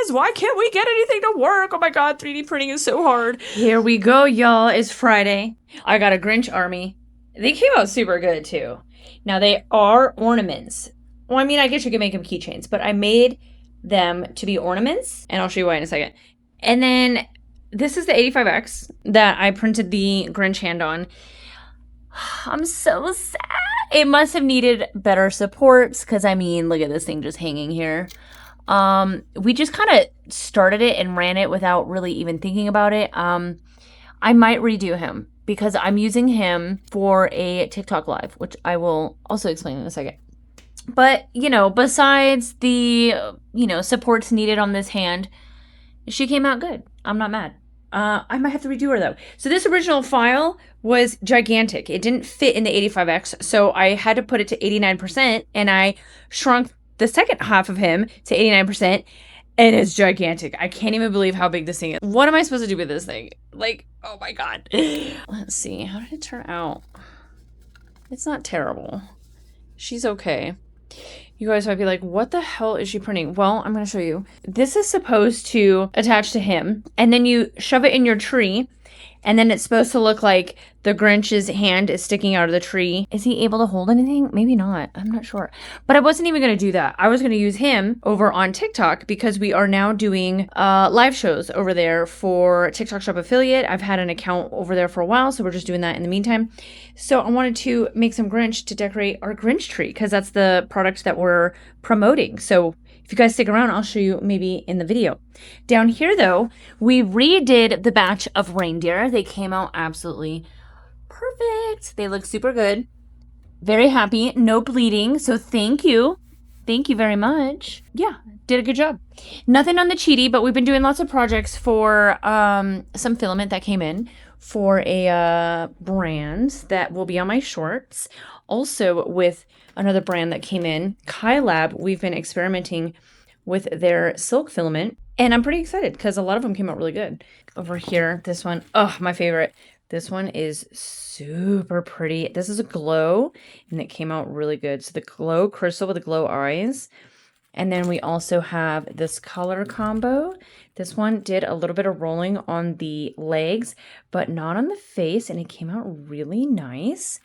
is. Why can't we get anything to work? Oh my God, 3D printing is so hard. Here we go, y'all. It's Friday. I got a Grinch army. They came out super good, too. Now, they are ornaments. Well, I mean, I guess you could make them keychains, but I made them to be ornaments, and I'll show you why in a second. And then this is the 85X that I printed the Grinch hand on. I'm so sad. It must have needed better supports because, I mean, look at this thing just hanging here. We just kind of started it and ran it without really even thinking about it. I might redo him because I'm using him for a TikTok live, which I will also explain in a second. But, you know, besides the, supports needed on this hand, she came out good. I'm not mad. I might have to redo her though. So this original file was gigantic. It didn't fit in the 85X. So I had to put it to 89% and I shrunk the second half of him to 89% and it's gigantic. I can't even believe how big this thing is. What am I supposed to do with this thing? Like, oh my God. Let's see. How did it turn out? It's not terrible. She's okay. You guys might be like, what the hell is she printing? Well, I'm going to show you. This is supposed to attach to him, and then you shove it in your tree, and then it's supposed to look like the Grinch's hand is sticking out of the tree. Is he able to hold anything? Maybe not. I'm not sure. But I wasn't even going to do that. I was going to use him over on TikTok because we are now doing live shows over there for TikTok Shop Affiliate. I've had an account over there for a while, so we're just doing that in the meantime. So I wanted to make some Grinch to decorate our Grinch tree because that's the product that we're promoting. So if you guys stick around, I'll show you maybe in the video. Down here, though, we redid the batch of reindeer. They came out absolutely perfect. They look super good. Very happy. No bleeding. So thank you. Thank you very much. Yeah, did a good job. Nothing on the cheaty, but we've been doing lots of projects for some filament that came in for a brand that will be on my shorts. Also with another brand that came in, Kai Lab, we've been experimenting with their silk filament. And I'm pretty excited because a lot of them came out really good. Over here, this one, oh, my favorite. This one is super pretty. This is a glow, and it came out really good. So the glow crystal with the glow eyes. And then we also have this color combo. This one did a little bit of rolling on the legs, but not on the face, and it came out really nice.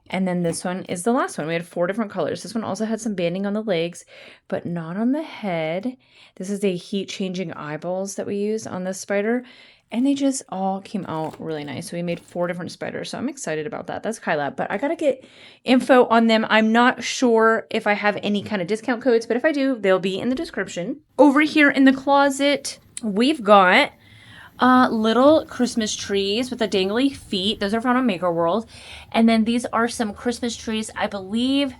And then this one is the last one. We had 4 different colors. This one also had some banding on the legs, but not on the head. This is the heat-changing eyeballs that we use on this spider. And they just all came out really nice. So we made 4 different spiders. So I'm excited about that. That's Kai Lab. But I got to get info on them. I'm not sure if I have any kind of discount codes. But if I do, they'll be in the description. Over here in the closet, we've got little Christmas trees with the dangly feet. Those are found on Maker World. And then these are some Christmas trees. I believe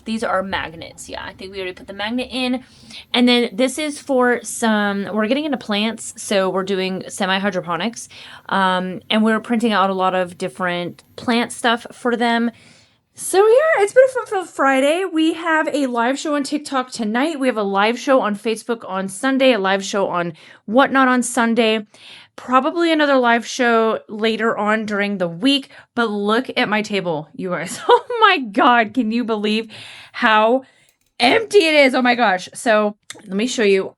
these are magnets. Yeah, I think we already put the magnet in. And then this is for we're getting into plants. So we're doing semi-hydroponics. And we're printing out a lot of different plant stuff for them. So yeah, it's been a fun Friday. We have a live show on TikTok tonight. We have a live show on Facebook on Sunday, a live show on Whatnot on Sunday. Probably another live show later on during the week. But look at my table, you guys. Oh my God, can you believe how empty it is? Oh my gosh. So let me show you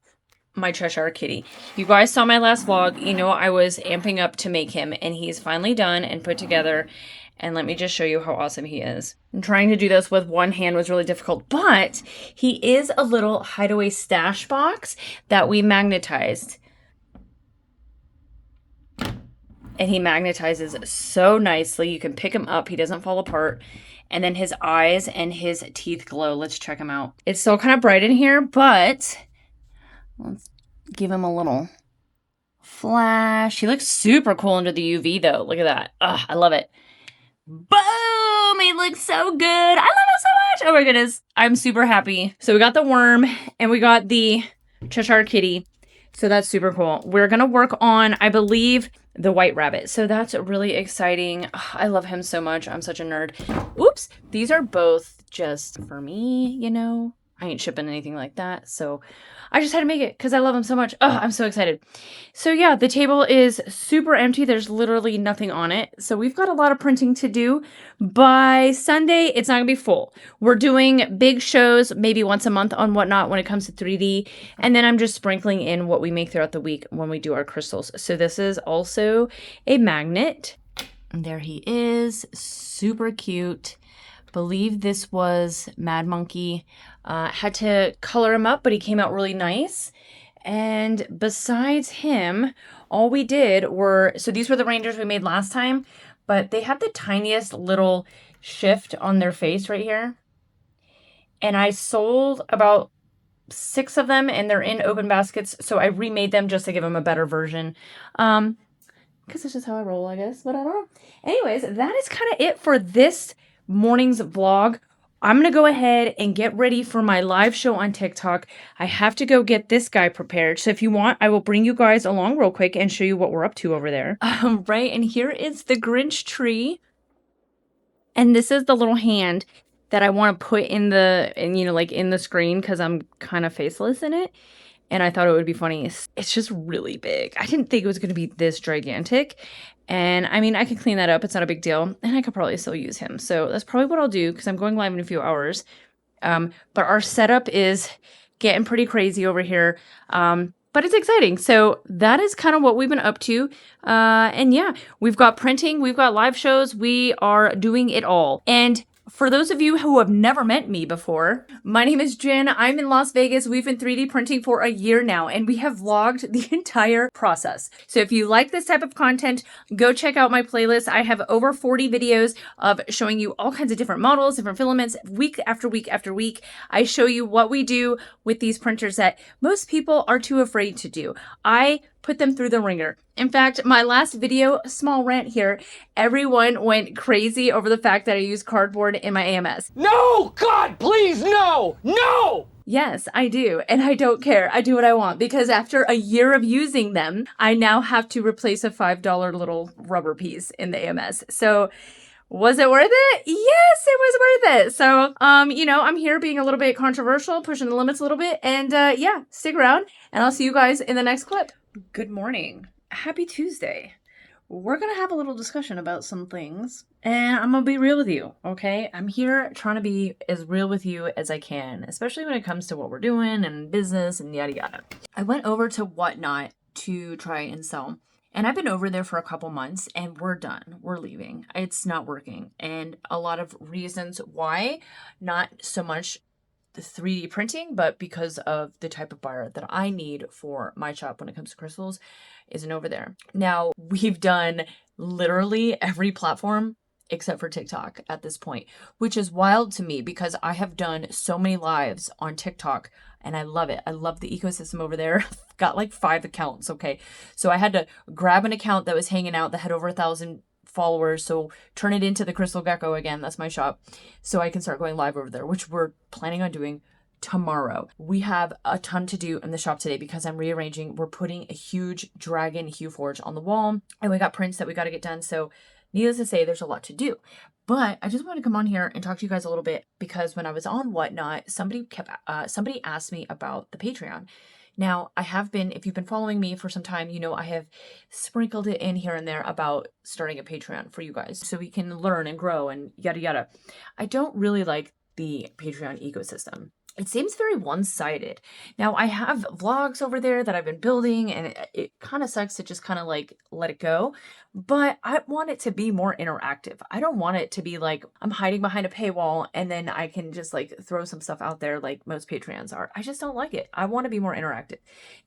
my Cheshire kitty. You guys saw my last vlog. You know I was amping up to make him, and he's finally done and put together. And let me just show you how awesome he is. And trying to do this with one hand was really difficult, but he is a little hideaway stash box that we magnetized. And he magnetizes so nicely. You can pick him up. He doesn't fall apart. And then his eyes and his teeth glow. Let's check him out. It's still kind of bright in here, but let's give him a little flash. He looks super cool under the UV though. Look at that. Ugh, I love it. Boom! He looks so good. I love him so much. Oh my goodness. I'm super happy. So we got the worm and we got the Cheshire kitty. So that's super cool. We're going to work on, I believe, the white rabbit. So that's really exciting. Ugh, I love him so much. I'm such a nerd. Oops. These are both just for me, you know. I ain't shipping anything like that. So I just had to make it because I love them so much. Oh, I'm so excited. So yeah, the table is super empty. There's literally nothing on it. So we've got a lot of printing to do. By Sunday, it's not going to be full. We're doing big shows maybe once a month on Whatnot when it comes to 3D. And then I'm just sprinkling in what we make throughout the week when we do our crystals. So this is also a magnet. And there he is. Super cute. Believe this was Mad Monkey. Had to color him up, but he came out really nice. And besides him, all we did were, so these were the rangers we made last time, but they had the tiniest little shift on their face right here. And I sold about 6 of them, and they're in open baskets, so I remade them just to give them a better version. Because it's just how I roll, I guess, but I don't know. Anyways, that is kind of it for this morning's vlog. I'm going to go ahead and get ready for my live show on TikTok. I have to go get this guy prepared. So if you want, I will bring you guys along real quick and show you what we're up to over there. Right, and here is the Grinch tree. And this is the little hand that I want to put in the, like in the screen because I'm kind of faceless in it. And I thought it would be funny. It's just really big. I didn't think it was going to be this gigantic. And I mean, I can clean that up. It's not a big deal. And I could probably still use him. So that's probably what I'll do because I'm going live in a few hours. But our setup is getting pretty crazy over here. But it's exciting. So that is kind of what we've been up to. And yeah, we've got printing. We've got live shows. We are doing it all. And for those of you who have never met me before, my name is Jen. I'm in Las Vegas. We've been 3D printing for a year now, and we have vlogged the entire process. So if you like this type of content, go check out my playlist. I have over 40 videos of showing you all kinds of different models, different filaments, week after week after week. I show you what we do with these printers that most people are too afraid to do. I put them through the ringer. In fact, my last video, small rant here, everyone went crazy over the fact that I use cardboard in my AMS. No! God, please, no! No! Yes, I do. And I don't care. I do what I want because after a year of using them, I now have to replace a $5 little rubber piece in the AMS. So was it worth it? Yes, it was worth it. So, I'm here being a little bit controversial, pushing the limits a little bit. And yeah, stick around and I'll see you guys in the next clip. Good morning. Happy Tuesday. We're going to have a little discussion about some things, and I'm going to be real with you, okay? I'm here trying to be as real with you as I can, especially when it comes to what we're doing and business and yada yada. I went over to Whatnot to try and sell, and I've been over there for a couple months, and we're done. We're leaving. It's not working, and a lot of reasons why, not so much the 3D printing, but because of the type of buyer that I need for my shop when it comes to crystals isn't over there. Now, we've done literally every platform except for TikTok at this point, which is wild to me because I have done so many lives on TikTok and I love it. I love the ecosystem over there. Got like 5 accounts, okay? So I had to grab an account that was hanging out that had over 1,000 followers, so turn it into the Crystal Gecko again. That's my shop, so I can start going live over there, which we're planning on doing tomorrow. We have a ton to do in the shop today because I'm rearranging. We're putting a huge dragon hue forge on the wall, and we got prints that we got to get done. So needless to say, there's a lot to do. But I just want to come on here and talk to you guys a little bit because when I was on Whatnot, somebody asked me about the Patreon. Now, I have been, if you've been following me for some time, I have sprinkled it in here and there about starting a Patreon for you guys so we can learn and grow and yada yada. I don't really like the Patreon ecosystem. It seems very one-sided. Now, I have vlogs over there that I've been building, and it kind of sucks to just kind of like let it go. But I want it to be more interactive. I don't want it to be like I'm hiding behind a paywall and then I can just like throw some stuff out there like most Patreons are. I just don't like it. I want to be more interactive.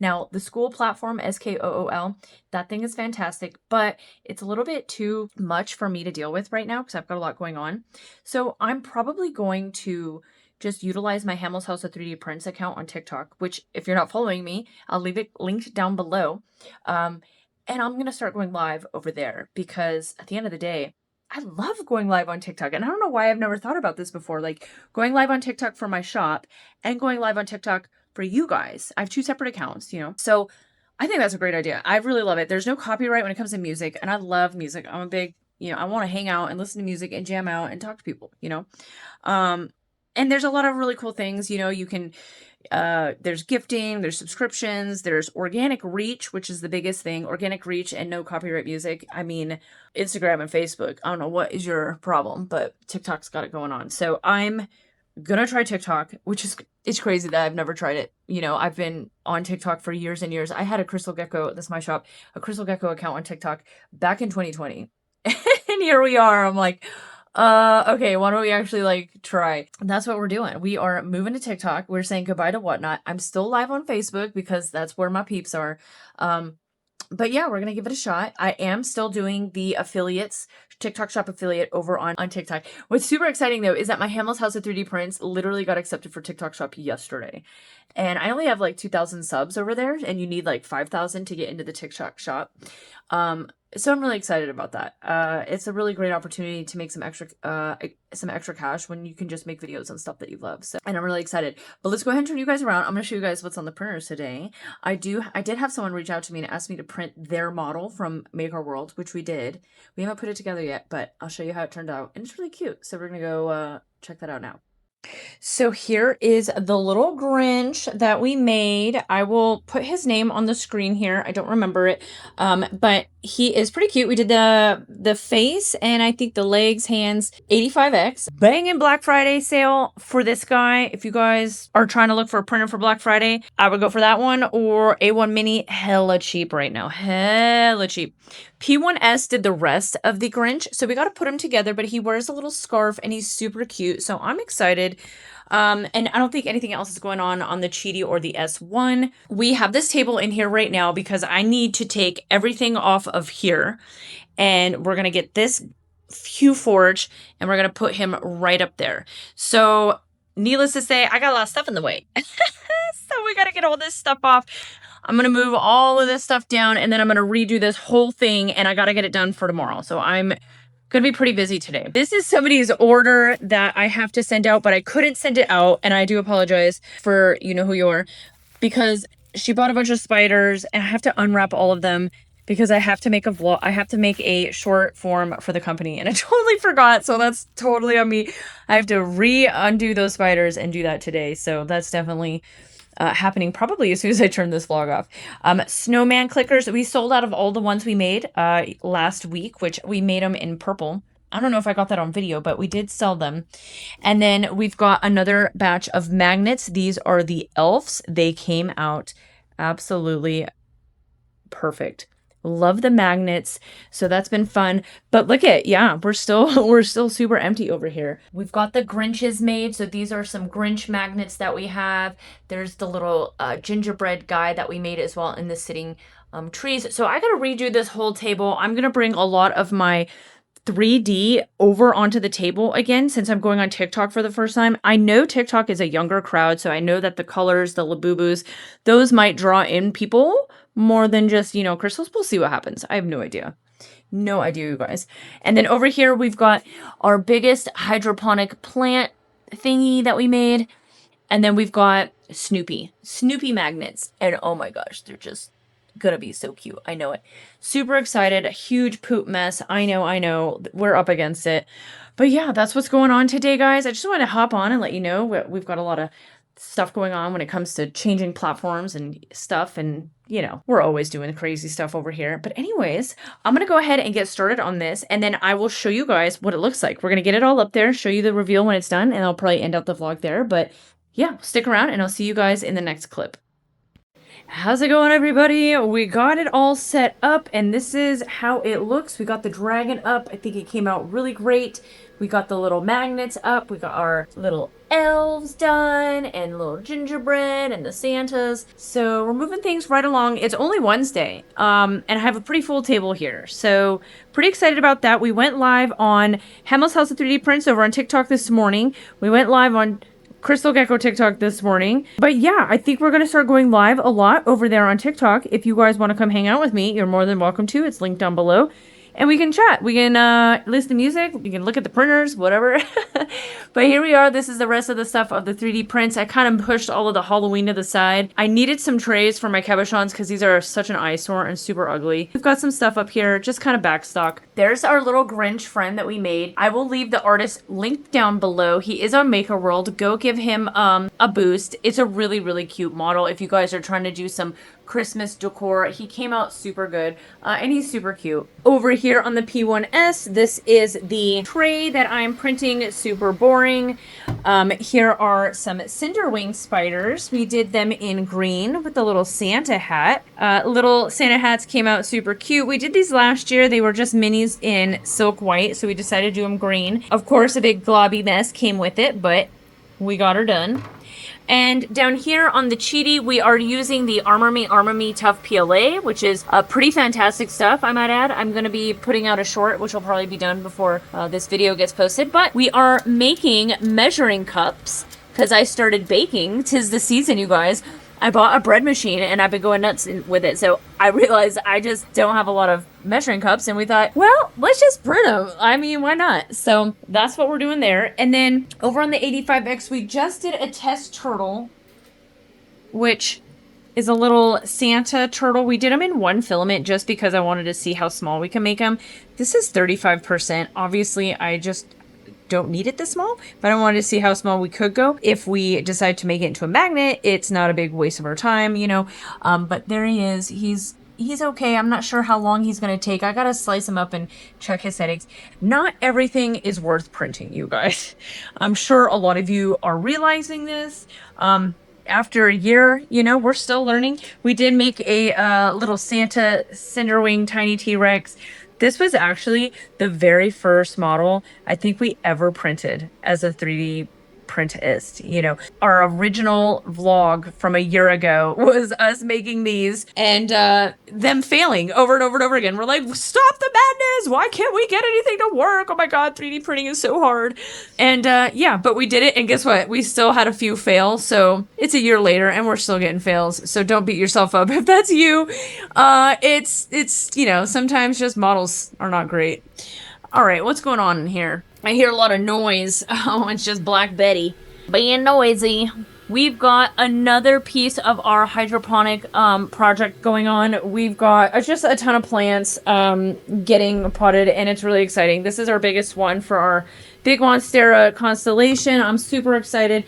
Now, the school platform, SKOOL, that thing is fantastic, but it's a little bit too much for me to deal with right now because I've got a lot going on. So I'm probably going to just utilize my Hamel's House of 3D Prints account on TikTok, which if you're not following me, I'll leave it linked down below. And I'm going to start going live over there because at the end of the day, I love going live on TikTok. And I don't know why I've never thought about this before, like going live on TikTok for my shop and going live on TikTok for you guys. I have 2 separate accounts, So I think that's a great idea. I really love it. There's no copyright when it comes to music, and I love music. I'm a big, I want to hang out and listen to music and jam out and talk to people, And there's a lot of really cool things. You know, you can, there's gifting, there's subscriptions, there's organic reach, which is the biggest thing. Organic reach and no copyright music. I mean, Instagram and Facebook, I don't know what is your problem, but TikTok's got it going on. So I'm gonna try TikTok, which is, it's crazy that I've never tried it. You know, I've been on TikTok for years and years. I had a Crystal Gecko, that's my shop, a Crystal Gecko account on TikTok back in 2020. And here we are. I'm like, okay, why don't we actually like try? And that's what we're doing. We are moving to TikTok. We're saying goodbye to Whatnot. I'm still live on Facebook because that's where my peeps are. But yeah, we're gonna give it a shot. I am still doing the affiliates, TikTok shop affiliate over on TikTok. What's super exciting though is that my Hamels House of 3D Prints literally got accepted for TikTok shop yesterday. And I only have like 2,000 subs over there, and you need like 5,000 to get into the TikTok shop. So I'm really excited about that. It's a really great opportunity to make some extra cash when you can just make videos on stuff that you love. So, and I'm really excited. But let's go ahead and turn you guys around. I'm going to show you guys what's on the printers today. I did have someone reach out to me and ask me to print their model from Make Our World, which we did. We haven't put it together yet, but I'll show you how it turned out. And it's really cute. So we're going to go check that out now. So here is the little Grinch that we made. I will put his name on the screen here. I don't remember it, but he is pretty cute. We did the face and I think the legs, hands, 85X. Banging Black Friday sale for this guy. If you guys are trying to look for a printer for Black Friday, I would go for that one or A1 Mini. Hella cheap right now. Hella cheap. P1S did the rest of the Grinch, so we got to put him together, but he wears a little scarf and he's super cute, so I'm excited. And I don't think anything else is going on the Cheaty or the S1. We have this table in here right now because I need to take everything off of here, and we're going to get this Hue Forge, and we're going to put him right up there. So needless to say, I got a lot of stuff in the way. So we got to get all this stuff off. I'm going to move all of this stuff down, and then I'm going to redo this whole thing, and I got to get it done for tomorrow. So I'm going to be pretty busy today. This is somebody's order that I have to send out, but I couldn't send it out, and I do apologize for you know who you are, because she bought a bunch of spiders, and I have to unwrap all of them because I have to make a vlog. I have to make a short form for the company, and I totally forgot, so that's totally on me. I have to undo those spiders and do that today, so that's definitely happening probably as soon as I turn this vlog off. Snowman clickers. We sold out of all the ones we made last week, which we made them in purple. I don't know if I got that on video, but we did sell them. And then we've got another batch of magnets. These are the elves. They came out absolutely perfect. Love the magnets. So that's been fun. But look at, yeah, we're still super empty over here. We've got the Grinches made. So these are some Grinch magnets that we have. There's the little gingerbread guy that we made as well in the sitting trees. So I got to redo this whole table. I'm going to bring a lot of my 3D over onto the table again since I'm going on TikTok for the first time. I know TikTok is a younger crowd, so I know that the colors, the Labubus, those might draw in people more than just, you know, crystals. We'll see what happens. I have no idea. No idea, you guys. And then over here, we've got our biggest hydroponic plant thingy that we made. And then we've got Snoopy magnets. And oh my gosh, they're just gonna be so cute. I know it. Super excited. A huge poop mess. I know. We're up against it. But yeah, that's what's going on today, guys. I just wanted to hop on and let you know we've got a lot of stuff going on when it comes to changing platforms and stuff, and you know we're always doing crazy stuff over here. But anyways, I'm gonna go ahead and get started on this, and then I will show you guys what it looks like. We're gonna get it all up there, show you the reveal when it's done, and I'll probably end out the vlog there. But yeah, stick around and I'll see you guys in the next clip. How's it going, everybody? We got it all set up, and this is how it looks. We got the dragon up. I think it came out really great. We got the little magnets up. We got our little elves done, and little gingerbread, and the Santas. So we're moving things right along. It's only Wednesday, and I have a pretty full table here. So pretty excited about that. We went live on Hamels House of 3D Prints over on TikTok this morning. We went live on Crystal Gecko TikTok this morning. But yeah, I think we're going to start going live a lot over there on TikTok. If you guys want to come hang out with me, you're more than welcome to. It's linked down below. and we can chat. We can listen to music. We can look at the printers, whatever. But here we are. This is the rest of the stuff of the 3D prints. I kind of pushed all of the Halloween to the side. I needed some trays for my cabochons because these are such an eyesore and super ugly. We've got some stuff up here, just kind of back stock. There's our little Grinch friend that we made. I will leave the artist linked down below. He is on Maker World. Go give him a boost. It's a really, really cute model if you guys are trying to do some Christmas decor. He came out super good, and he's super cute. Over here on the P1S, this is the tray that I'm printing. Super boring. Here are some Cinderwing spiders. We did them in green with the little Santa hat. Little Santa hats came out super cute. We did these last year. They were just minis in silk white, so we decided to do them green. Of course, a big globby mess came with it, but we got her done. And down here on the Cheaty, we are using the Armor Me Tough PLA, which is pretty fantastic stuff, I might add. I'm going to be putting out a short, which will probably be done before this video gets posted. But we are making measuring cups because I started baking. 'Tis the season, you guys. I bought a bread machine and I've been going nuts with it. So I realized I just don't have a lot of measuring cups, and we thought, well, let's just print them. I mean, why not? So that's what we're doing there. And then over on the 85X, we just did a test turtle, which is a little Santa turtle. We did them in one filament just because I wanted to see how small we can make them. This is 35%. Obviously, I just don't need it this small, but I wanted to see how small we could go. If we decide to make it into a magnet, it's not a big waste of our time, you know. But there he is. He's okay. I'm not sure how long he's going to take. I got to slice him up and check his settings. Not everything is worth printing, you guys. I'm sure a lot of you are realizing this. After a year, you know, we're still learning. We did make a little Santa Cinderwing Tiny T-Rex. This was actually the very first model I think we ever printed as a 3D printist. You know, our original vlog from a year ago was us making these and them failing over and over and over again. We're like, stop the madness! Why can't we get anything to work? Oh my god, 3D printing is so hard. And yeah, but we did it, and guess what? We still had a few fail, so it's a year later and we're still getting fails. So don't beat yourself up if that's you. It's you know, sometimes just models are not great. All right, what's going on in here? I hear a lot of noise. Oh, it's just Black Betty being noisy. We've got another piece of our hydroponic project going on. We've got just a ton of plants getting potted, and it's really exciting. This is our biggest one for our Big Monstera constellation. I'm super excited.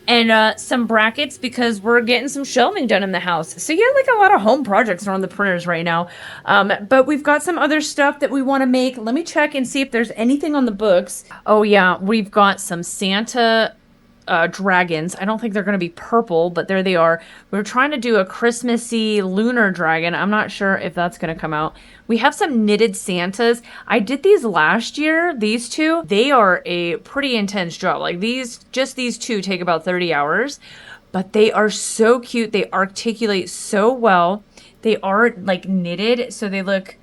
And some brackets because we're getting some shelving done in the house. So yeah, like a lot of home projects are on the printers right now. But we've got some other stuff that we want to make. Let me check and see if there's anything on the books. Oh yeah, we've got some Santa dragons. I don't think they're going to be purple, but there they are. We're trying to do a Christmassy lunar dragon. I'm not sure if that's going to come out. We have some knitted Santas. I did these last year, these two. They are a pretty intense job. Like just these two take about 30 hours, but they are so cute. They articulate so well. They are like knitted, so they look,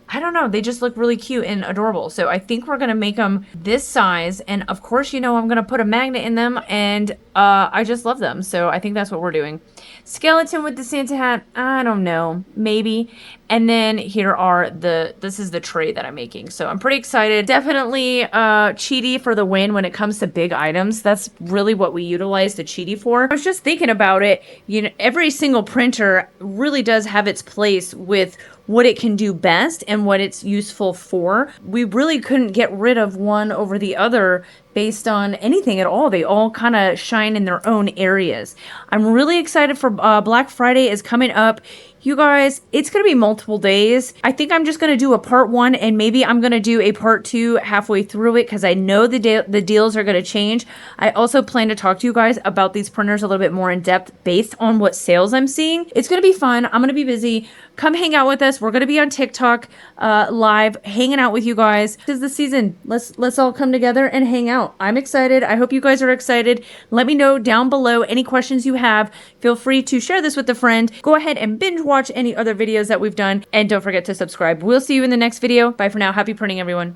I don't know, they just look really cute and adorable. So I think we're going to make them this size. And of course, you know, I'm going to put a magnet in them, and I just love them. So I think that's what we're doing. Skeleton with the Santa hat, I don't know, maybe. And then here are this is the tray that I'm making. So I'm pretty excited. Definitely Cheaty for the win when it comes to big items. That's really what we utilize the Cheaty for. I was just thinking about it. You know, every single printer really does have its place with what it can do best and what it's useful for. We really couldn't get rid of one over the other based on anything at all. They all kind of shine in their own areas. I'm really excited for Black Friday is coming up. You guys, it's going to be multiple days. I think I'm just going to do a part 1, and maybe I'm going to do a part 2 halfway through it because I know the deals are going to change. I also plan to talk to you guys about these printers a little bit more in depth based on what sales I'm seeing. It's going to be fun. I'm going to be busy. Come hang out with us. We're going to be on TikTok live, hanging out with you guys. This is the season. Let's all come together and hang out. I'm excited. I hope you guys are excited. Let me know down below any questions you have. Feel free to share this with a friend. Go ahead and binge watch any other videos that we've done. And don't forget to subscribe. We'll see you in the next video. Bye for now. Happy printing, everyone.